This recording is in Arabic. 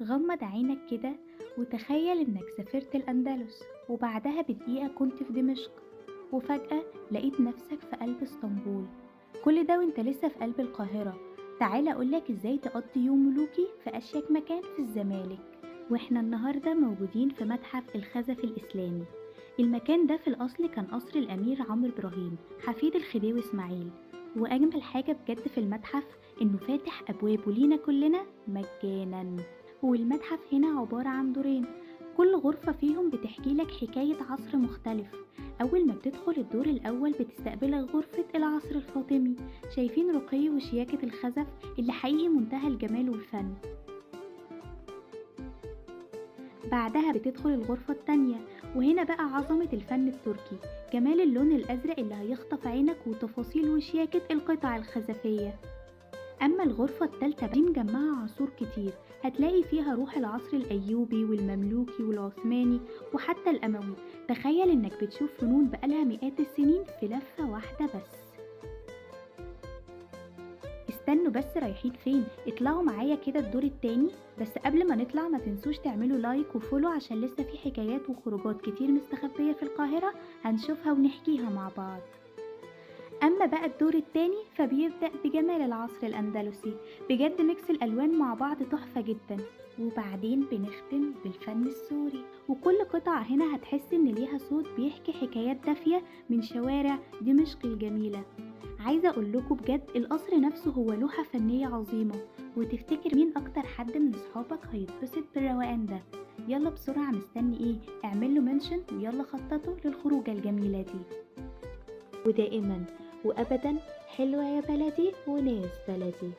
غمض عينك كده وتخيل إنك سافرت الأندلس، وبعدها بدقيقة كنت في دمشق، وفجأة لقيت نفسك في قلب اسطنبول. كل ده وانت لسه في قلب القاهرة. تعالى أقولك ازاي تقضي يوم ملوكي في أشيك مكان في الزمالك. واحنا النهاردة موجودين في متحف الخزف الإسلامي. المكان ده في الأصل كان قصر الأمير عمرو إبراهيم حفيد الخديوي إسماعيل. وأجمل حاجة بجد في المتحف إنه فاتح أبوابه لينا كلنا مجانا. والمتحف هنا عبارة عن دورين، كل غرفة فيهم بتحكيلك حكاية عصر مختلف. أول ما بتدخل الدور الأول بتستقبلك غرفة العصر الفاطمي، شايفين رقي وشياكة الخزف اللي حقيقي منتهى الجمال والفن. بعدها بتدخل الغرفة التانية، وهنا بقى عظمة الفن التركي، جمال اللون الأزرق اللي هيخطف عينك وتفاصيل وشياكة القطع الخزفية. أما الغرفة التالتة دي مجمعة عصور كتير، هتلاقي فيها روح العصر الأيوبي والمملوكي والعثماني وحتى الأموي. تخيل إنك بتشوف فنون بقالها مئات السنين في لفة واحدة بس. استنوا بس، رايحين فين؟ اطلعوا معايا كده الدور التاني. بس قبل ما نطلع ما تنسوش تعملوا لايك وفولو، عشان لسه في حكايات وخروجات كتير مستخبية في القاهرة هنشوفها ونحكيها مع بعض. أما بقى الدور التاني فبيبدأ بجمال العصر الأندلسي، بجد ميكس الألوان مع بعض تحفة جدا. وبعدين بنختم بالفن السوري، وكل قطعة هنا هتحس إن ليها صوت بيحكي حكايات دافية من شوارع دمشق الجميلة. عايزة أقولكوا بجد القصر نفسه هو لوحة فنية عظيمة. وتفتكر مين أكتر حد من أصحابك هيتبسط بالروقان ده؟ يلا بسرعة، مستني ايه؟ اعمله منشن ويلا خططوا للخروجة الجميلة دي. ودائما وأبدا حلوة يا بلدي وناس بلدي.